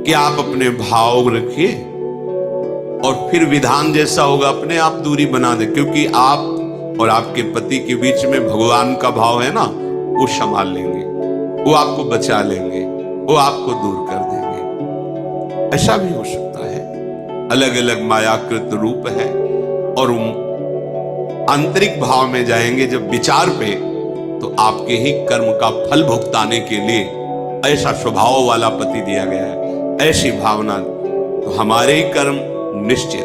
कि आप अपने भाव रखिए और फिर विधान जैसा होगा अपने आप दूरी बना दे, क्योंकि आप और आपके पति के बीच में भगवान का भाव है ना, वो संभाल लेंगे, वो आपको बचा लेंगे, वो आपको दूर कर देंगे। ऐसा भी हो सकता है। अलग अलग मायाकृत रूप है और आंतरिक भाव में जाएंगे जब विचार पे, तो आपके ही कर्म का फल भुगताने के लिए ऐसा स्वभाव वाला पति दिया गया है, ऐसी भावना। तो हमारे ही कर्म निश्चित,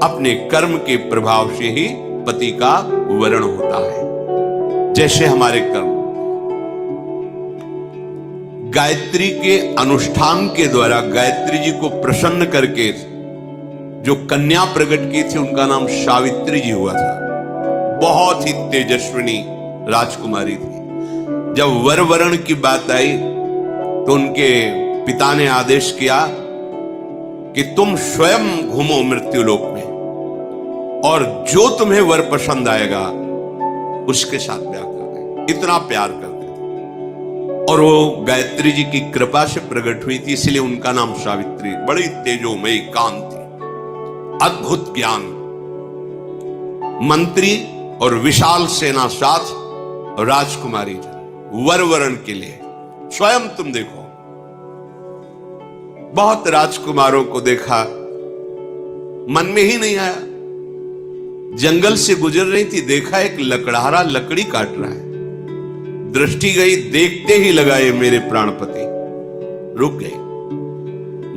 अपने कर्म के प्रभाव से ही पति का वर्ण होता है। जैसे हमारे कर्म गायत्री के अनुष्ठान के द्वारा गायत्री जी को प्रसन्न करके जो कन्या प्रकट की थी, उनका नाम सावित्री जी हुआ था। बहुत ही तेजस्विनी राजकुमारी थी। जब वर वरण की बात आई तो उनके पिता ने आदेश किया कि तुम स्वयं घूमो मृत्युलोक में और जो तुम्हें वर पसंद आएगा उसके साथ ब्याह कर दे। इतना प्यार करते थे और वो गायत्री जी की कृपा से प्रकट हुई थी, इसलिए उनका नाम सावित्री। बड़ी तेजोमयी कांति, अद्भुत ज्ञान, मंत्री और विशाल सेना साथ राजकुमारी वर वरण के लिए। स्वयं तुम देखो, बहुत राजकुमारों को देखा, मन में ही नहीं आया। जंगल से गुजर रही थी, देखा एक लकड़हारा लकड़ी काट रहा है, दृष्टि गई, देखते ही लगा ये मेरे प्राणपति। रुक गए।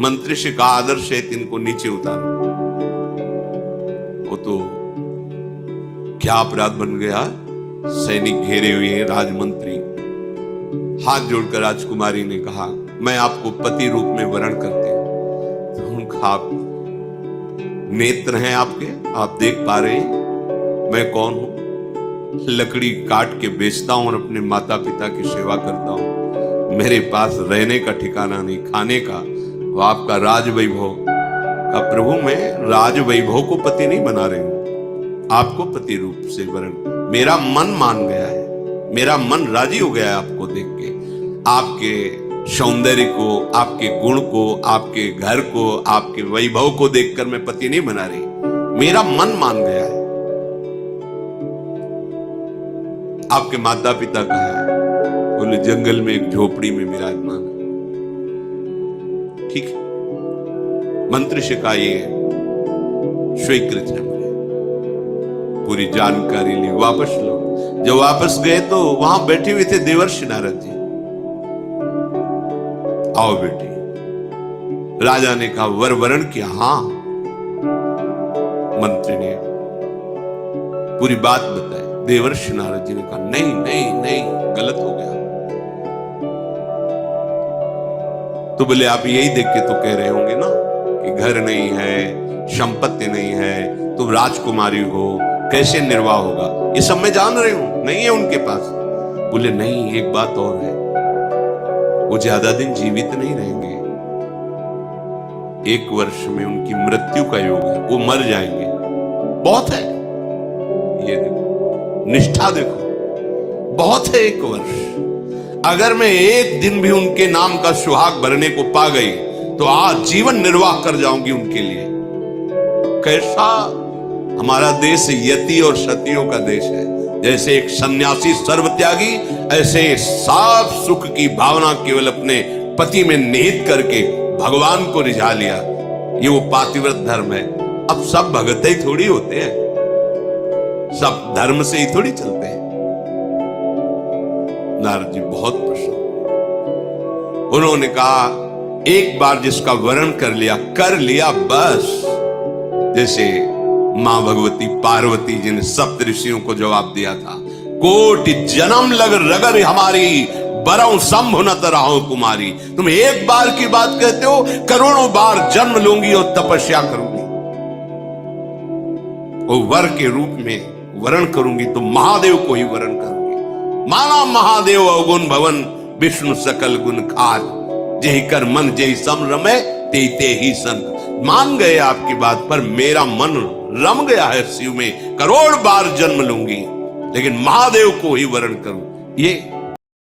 मंत्री से कहा आदर से इनको नीचे उतारो। वो तो क्या अपराध बन गया, सैनिक घेरे हुए हैं, राजमंत्री। हाथ जोड़कर राजकुमारी ने कहा मैं आपको पति रूप में वरण करती हूं। तो उनका आप नेत्र हैं आपके, आप देख पा रहे हैं मैं कौन हूं। लकड़ी काट के बेचता हूं और अपने माता पिता की सेवा करता हूं। मेरे पास रहने का ठिकाना नहीं, खाने का। वो आपका राज वैभव का प्रभु, मैं राज वैभव को पति नहीं बना रही हूं, आपको पति रूप से वरण। मेरा मन मान गया है, मेरा मन राजी हो गया है आपको देख के, आपके सौंदर्य को, आपके गुण को, आपके घर को, आपके वैभव को देखकर मैं पति नहीं बना रही, मेरा मन मान गया है। आपके माता पिता कहाँ है? बोले जंगल में एक झोपड़ी में विराजमान है। ठीक है, मंत्री से कहा ये स्वीकृत है, मुझे पूरी जानकारी ली, वापस लो। जब वापस गए तो वहां बैठे हुए थे देवर्षि नारद जी। आओ बेटी। राजा ने कहा वर वरण किया? हाँ। मंत्री ने पूरी बात बताई। देवर्षि नारद जी ने कहा नहीं नहीं नहीं, गलत हो गया। तो बोले आप यही देख के तो कह रहे होंगे ना कि घर नहीं है, संपत्ति नहीं है, तुम राजकुमारी हो, कैसे निर्वाह होगा? ये सब मैं जान रही हूं, नहीं है उनके पास। बोले नहीं, एक बात और है, वो ज्यादा दिन जीवित नहीं रहेंगे। 1 वर्ष में उनकी मृत्यु का योग है, वो मर जाएंगे। बहुत है, ये देखो निष्ठा देखो, बहुत है 1 वर्ष। अगर मैं एक दिन भी उनके नाम का सुहाग भरने को पा गई तो आज जीवन निर्वाह कर जाऊंगी उनके लिए। कैसा हमारा देश यति और सतियों का देश है। जैसे एक सन्यासी सर्वत्यागी, ऐसे साफ सुख की भावना केवल अपने पति में निहित करके भगवान को रिझा लिया। ये वो पातिव्रत धर्म है। अब सब भगत ही थोड़ी होते हैं, सब धर्म से ही थोड़ी चलते हैं। नारद जी बहुत प्रसन्न। उन्होंने कहा एक बार जिसका वरण कर लिया बस। जैसे मां भगवती पार्वती जी ने सप्त ऋषियों को जवाब दिया था, कोटि जन्म लग रगर हमारी, बरऊ शंभु न तरहो कुमारी। तुम एक बार की बात कहते हो, करोड़ों बार जन्म लूंगी और तपस्या करूंगी, वो वर के रूप में वरण करूंगी तो महादेव को ही वरण करूंगी। माना महादेव अवगुण भवन, विष्णु सकल गुण खाद, जेहि कर मन जेहि सम रमे, ते ही संत। मान गए आपकी बात पर, मेरा मन रम गया है शिव में, करोड़ बार जन्म लूंगी लेकिन महादेव को ही वरण करूं। ये